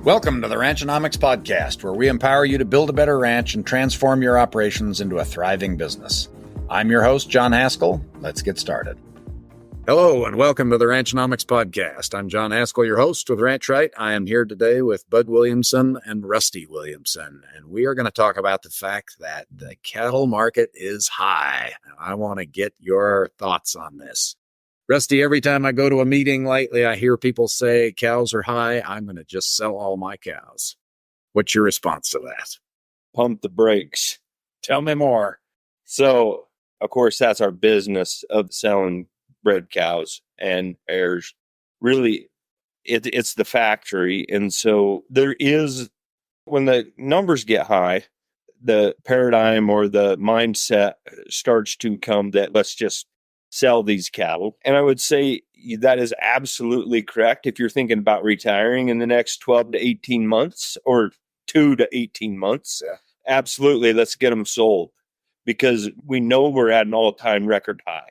Welcome to the Ranchonomics Podcast, where we empower you to build a better ranch and transform your operations into a thriving business. I'm your host, John Haskell. Let's get started. Hello, and welcome to the Ranchonomics Podcast. I'm John Haskell, your host with Ranch Right. I am here today with Bud Williamson and Rusty Williamson, and we are going to talk about the fact that the cattle market is high. I want to get your thoughts on this. Rusty, every time I go to a meeting lately, I hear people say cows are high. I'm going to just sell all my cows. What's your response to that? Pump the brakes. Tell me more. So, of course, that's our business of selling bred cows and heirs. Really, it's the factory. And so there is, when the numbers get high, the paradigm or the mindset starts to come that let's just sell these cattle. And I would say that is absolutely correct. If you're thinking about retiring in the next 12 to 18 months or 2 to 18 months, absolutely, let's get them sold because we know we're at an all-time record high.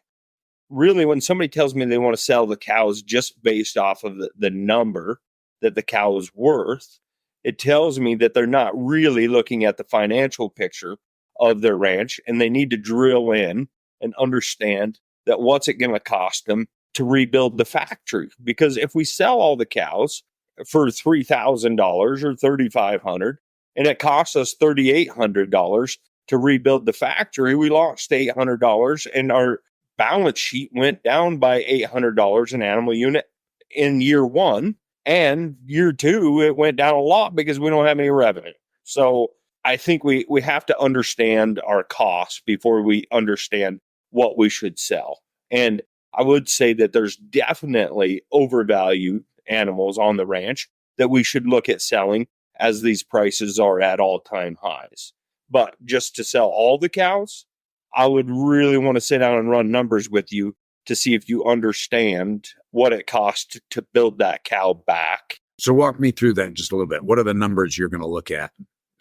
Really, when somebody tells me they want to sell the cows just based off of the number that the cow is worth, it tells me that they're not really looking at the financial picture of their ranch, and they need to drill in and understand that what's it going to cost them to rebuild the factory? Because if we sell all the cows for $3,000 or $3,500 and it costs us $3,800 to rebuild the factory, we lost $800 and our balance sheet went down by $800 an animal unit in year one. And year two, it went down a lot because we don't have any revenue. So I think we have to understand our costs before we understand what we should sell. And I would say that there's definitely overvalued animals on the ranch that we should look at selling as these prices are at all-time highs. But just to sell all the cows, I would really want to sit down and run numbers with you to see if you understand what it costs to build that cow back. So walk me through that just a little bit. What are the numbers you're going to look at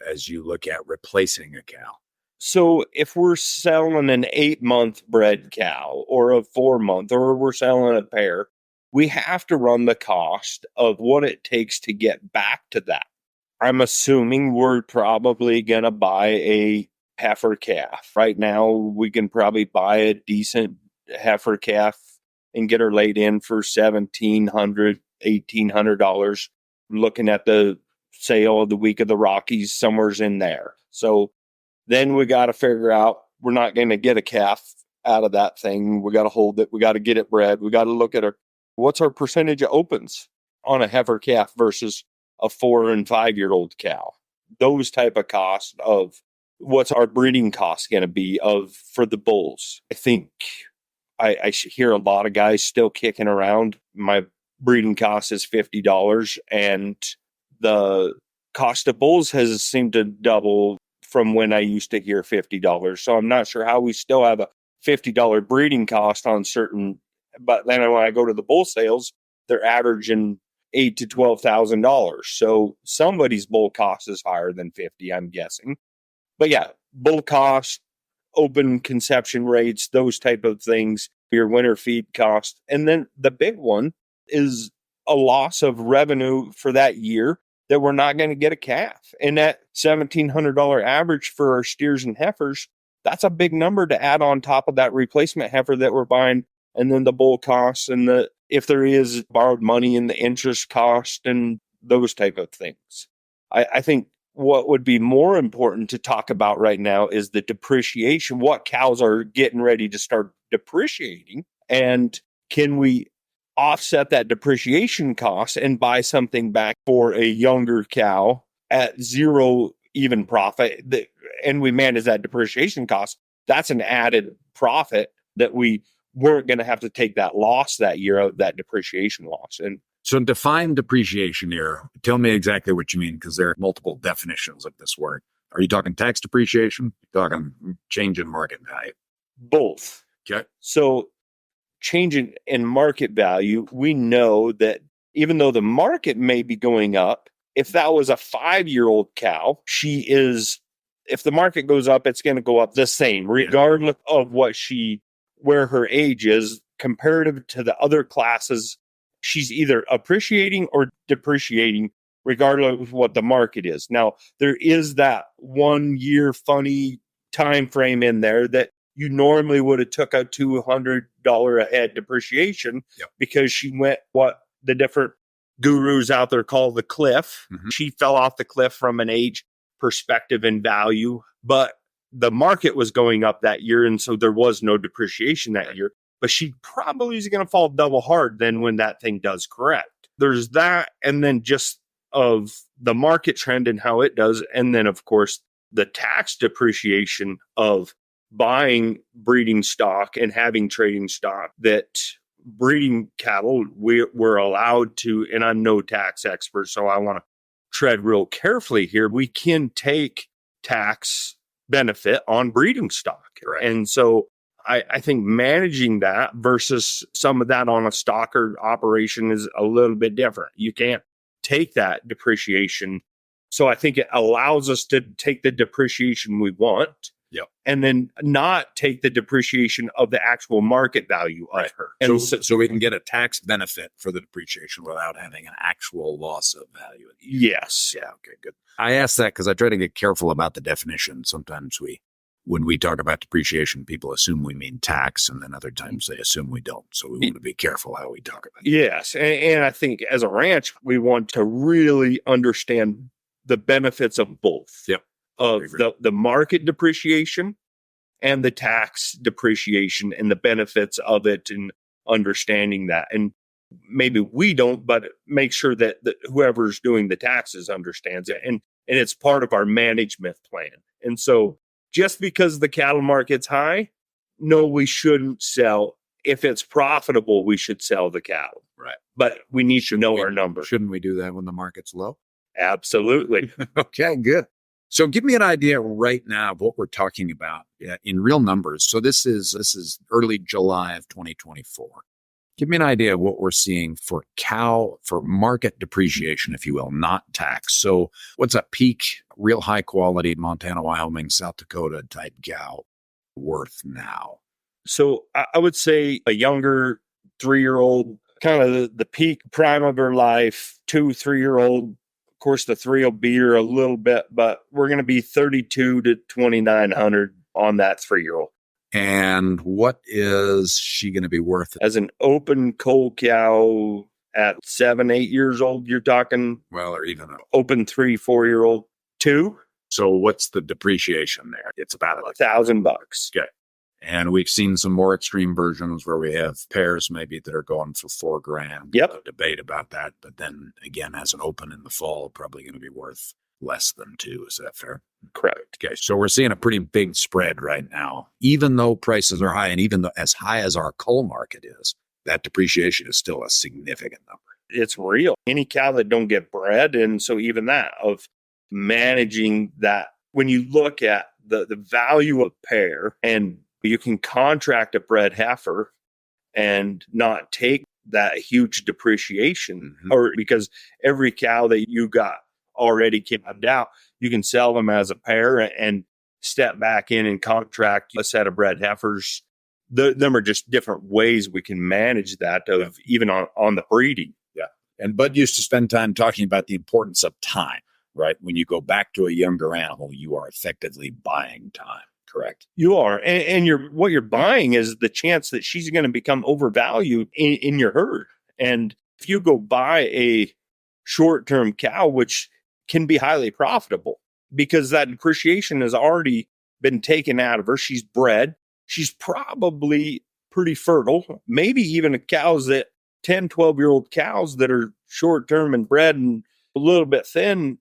as you look at replacing a cow? So if we're selling an 8-month bred cow or a 4-month, or we're selling a pair, we have to run the cost of what it takes to get back to that. I'm assuming we're probably going to buy a heifer calf. Right now, we can probably buy a decent heifer calf and get her laid in for $1,700, $1,800. Looking at the sale of the week of the Rockies, somewhere's in there. So then we got to figure out, we're not going to get a calf out of that thing. We got to hold it. We got to get it bred. We got to look at what's our percentage of opens on a heifer calf versus a 4 and 5-year-old cow. Those type of costs of what's our breeding cost going to be for the bulls. I think I hear a lot of guys still kicking around. My breeding cost is $50 and the cost of bulls has seemed to double from when I used to hear $50. So I'm not sure how we still have a $50 breeding cost on certain, but then when I go to the bull sales, they're averaging $8,000 to $12,000. So somebody's bull cost is higher than 50, I'm guessing. But yeah, bull cost, open conception rates, those type of things, your winter feed cost. And then the big one is a loss of revenue for that year that we're not going to get a calf. And that $1,700 average for our steers and heifers, that's a big number to add on top of that replacement heifer that we're buying. And then the bull costs and if there is borrowed money and the interest cost and those type of things. I think what would be more important to talk about right now is the depreciation, what cows are getting ready to start depreciating. And can we offset that depreciation cost and buy something back for a younger cow at zero even profit, and we manage that depreciation cost? That's an added profit that we weren't going to have to take that loss that year of that depreciation loss. And so define depreciation here. Tell me exactly what you mean, because there are multiple definitions of this word. Are you talking tax depreciation? Are you talking change in market value? Both. Okay. So change in market value, we know that even though the market may be going up, if that was a 5-year-old cow, if the market goes up, it's going to go up the same, regardless of where her age is comparative to the other classes. She's either appreciating or depreciating regardless of what the market is. Now, there is that 1 year funny time frame in there that you normally would have took a $200 a head depreciation because she went what the different gurus out there call the cliff. She fell off the cliff from an age perspective and value, but the market was going up that year, and so there was no depreciation that year. But she probably is going to fall double hard then when that thing does correct. There's that, and then just of the market trend and how it does, and then of course the tax depreciation of buying breeding stock and having trading stock. That breeding cattle we're allowed to, and I'm no tax expert, so I want to tread real carefully here. We can take tax benefit on breeding stock. Right. And so I think managing that versus some of that on a stocker operation is a little bit different. You can't take that depreciation. So I think it allows us to take the depreciation we want and then not take the depreciation of the actual market value of her. And so we can get a tax benefit for the depreciation without having an actual loss of value. Yes. Yeah. Okay, good. I asked that because I try to get careful about the definition. Sometimes when we talk about depreciation, people assume we mean tax, and then other times they assume we don't. So we want to be careful how we talk about it. Yes. And I think as a ranch, we want to really understand the benefits of both. Yep. Of the market depreciation and the tax depreciation and the benefits of it, and understanding that. And maybe we don't, but make sure that whoever's doing the taxes understands it. And it's part of our management plan. And so just because the cattle market's high, no, we shouldn't sell. If it's profitable, we should sell the cattle. Right. But we need to know our numbers. Shouldn't we do that when the market's low? Absolutely. Okay, good. So give me an idea right now of what we're talking about in real numbers. So this is early July of 2024. Give me an idea of what we're seeing for market depreciation, if you will, not tax. So what's a peak, real high quality Montana, Wyoming, South Dakota type cow worth now? So I would say a younger 3-year-old, kind of the peak prime of her life, 2-3-year-old. Of course, the 3 will be here a little bit, but we're going to be 32 to 2,900 on that 3-year-old. And what is she going to be worth? As an open coal cow at 7-8 years old, you're talking, well, or even an open 3-4-year-old 2. So what's the depreciation there? It's about $1,000. Okay. And we've seen some more extreme versions where we have pairs maybe that are going for $4,000. Yep. No debate about that. But then again, as an open in the fall, probably going to be worth less than 2. Is that fair? Correct. Okay. So we're seeing a pretty big spread right now. Even though prices are high, and even though as high as our coal market is, that depreciation is still a significant number. It's real. Any cow that don't get bred. And so even that of managing that, when you look at the value of pair, and you can contract a bred heifer and not take that huge depreciation, or because every cow that you got already calved out, you can sell them as a pair and step back in and contract a set of bred heifers. Them are just different ways we can manage that even on the breeding. Yeah. And Bud used to spend time talking about the importance of time, right? When you go back to a younger animal, you are effectively buying time. Correct. You are. And what you're buying is the chance that she's going to become overvalued in your herd. And if you go buy a short-term cow, which can be highly profitable because that depreciation has already been taken out of her, she's bred, she's probably pretty fertile, maybe even cows that 10, 12-year-old cows that are short-term and bred and a little bit thin,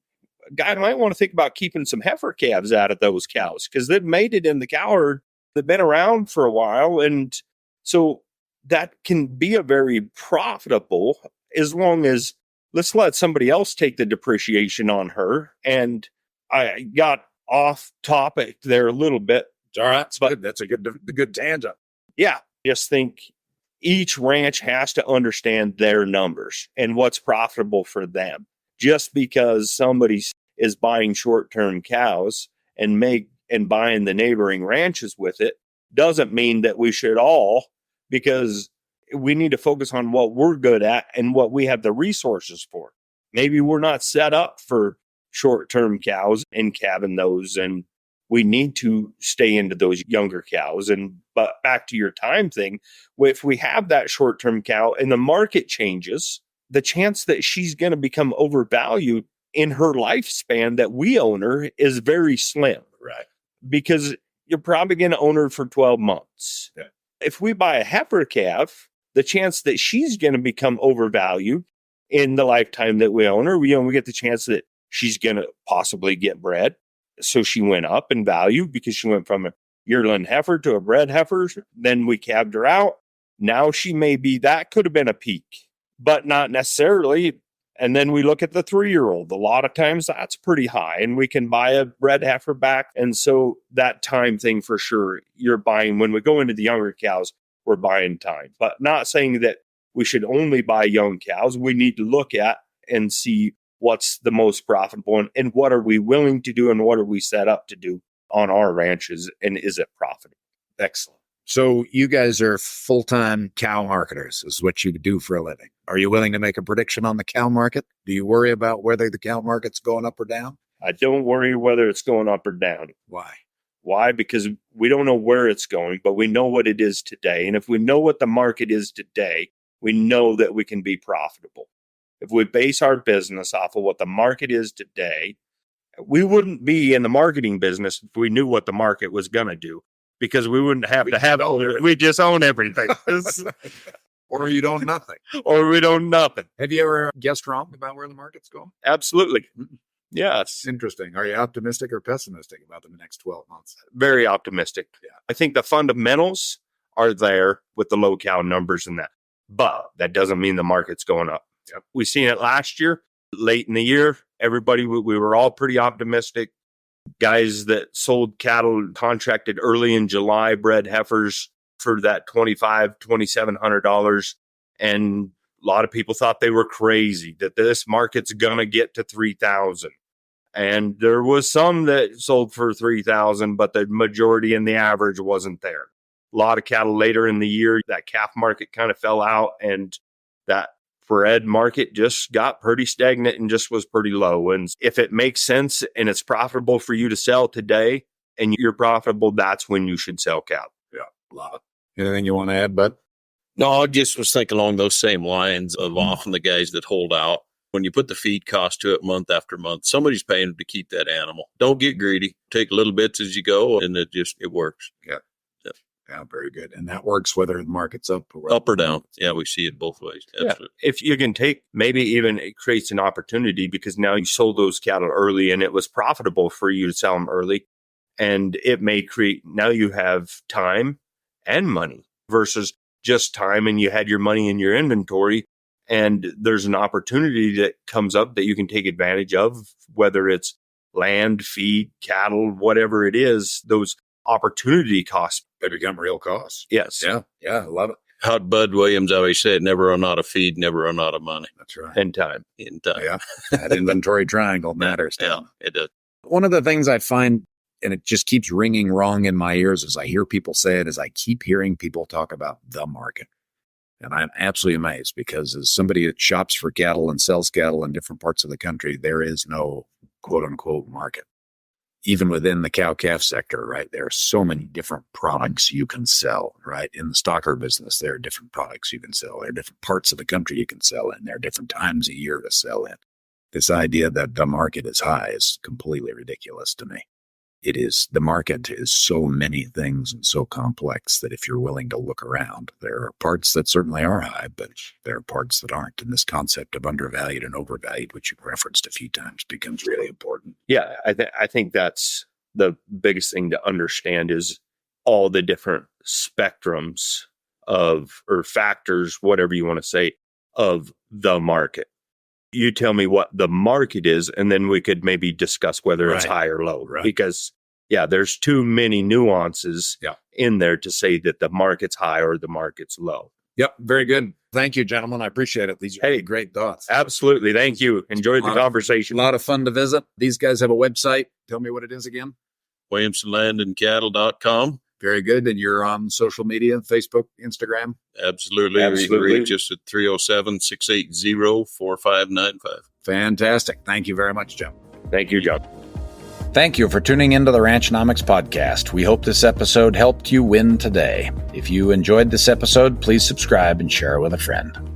a guy might want to think about keeping some heifer calves out of those cows because they've made it in the cow herd. They've been around for a while. And so that can be a very profitable, as long as let's let somebody else take the depreciation on her. And I got off topic there a little bit. All right. But that's a good tangent. Yeah. Just think each ranch has to understand their numbers and what's profitable for them. Just because somebody is buying short-term cows and buying the neighboring ranches with it doesn't mean that we should all, because we need to focus on what we're good at and what we have the resources for. Maybe we're not set up for short-term cows and calving those, and we need to stay into those younger cows. But back to your time thing, if we have that short-term cow and the market changes, the chance that she's going to become overvalued in her lifespan that we own her is very slim. Right. Because you're probably going to own her for 12 months. Yeah. If we buy a heifer calf, the chance that she's going to become overvalued in the lifetime that we own her, we get the chance that she's going to possibly get bred. So she went up in value because she went from a yearling heifer to a bred heifer. Then we calved her out. Now she may be, that could have been a peak, but not necessarily. And then we look at the 3-year-old. A lot of times that's pretty high, and we can buy a bred heifer back. And so that time thing for sure, you're buying, when we go into the younger cows, we're buying time. But not saying that we should only buy young cows. We need to look at and see what's the most profitable and what are we willing to do and what are we set up to do on our ranches, and is it profitable? Excellent. So you guys are full-time cow marketers, is what you do for a living. Are you willing to make a prediction on the cow market? Do you worry about whether the cow market's going up or down? I don't worry whether it's going up or down. Why? Why? Because we don't know where it's going, but we know what it is today. And if we know what the market is today, we know that we can be profitable. If we base our business off of what the market is today, we wouldn't be in the marketing business if we knew what the market was going to do, because we wouldn't have to have it. We just own everything. Or you don't nothing. Or we don't nothing. Have you ever guessed wrong about where the market's going? Absolutely. Yes. Interesting. Are you optimistic or pessimistic about the next 12 months? Very optimistic. Yeah. I think the fundamentals are there with the low cow numbers and that, but that doesn't mean the market's going up. Yep. We seen it last year, late in the year. Everybody, we were all pretty optimistic. Guys that sold cattle contracted early in July, bred heifers for that $2,500, $2,700. And a lot of people thought they were crazy, that this market's going to get to 3,000. And there was some that sold for 3,000, but the majority and the average wasn't there. A lot of cattle later in the year, that calf market kind of fell out, and that bred market just got pretty stagnant and just was pretty low. And if it makes sense and it's profitable for you to sell today and you're profitable, that's when you should sell cattle. Yeah, love it. Anything you want to add, Bud? No, I just was thinking along those same lines of often the guys that hold out. When you put the feed cost to it month after month, somebody's paying to keep that animal. Don't get greedy. Take little bits as you go, and it works. Yeah, very good. And that works whether the market's up or down. Yeah, we see it both ways. Absolutely. Yeah. If you can take, maybe even it creates an opportunity because now you sold those cattle early and it was profitable for you to sell them early. And it may create, now you have time and money versus just time, and you had your money in your inventory, and there's an opportunity that comes up that you can take advantage of, whether it's land, feed, cattle, whatever it is, those opportunity costs. They become real costs. Yes. Yeah, I love it. How'd Bud Williams always said, never run out of feed, never run out of money. That's right. And time. Yeah, that inventory triangle matters. Yeah, it does. One of the things I find, and it just keeps ringing wrong in my ears as I hear people say it, is I keep hearing people talk about the market. And I'm absolutely amazed, because as somebody that shops for cattle and sells cattle in different parts of the country, there is no quote unquote market. Even within the cow-calf sector, right? There are so many different products you can sell, right? In the stocker business, there are different products you can sell. There are different parts of the country you can sell in. There are different times a year to sell in. This idea that the market is high is completely ridiculous to me. It is, the market is so many things and so complex that if you're willing to look around, there are parts that certainly are high, but there are parts that aren't. And this concept of undervalued and overvalued, which you've referenced a few times, becomes really important. Yeah, I think that's the biggest thing to understand, is all the different spectrums of, or factors, whatever you want to say, of the market. You tell me what the market is, and then we could maybe discuss whether it's high or low. Right. Because, there's too many nuances in there to say that the market's high or the market's low. Yep, very good. Thank you, gentlemen. I appreciate it. These are great thoughts. Absolutely. Thank you. Enjoyed the conversation. A lot of fun to visit. These guys have a website. Tell me what it is again. Williamsonlandandcattle.com. Very good. And you're on social media, Facebook, Instagram? Absolutely. You can reach us at 307-680-4595. Fantastic. Thank you very much, Joe. Thank you, John. Thank you for tuning into the Ranchonomics podcast. We hope this episode helped you win today. If you enjoyed this episode, please subscribe and share it with a friend.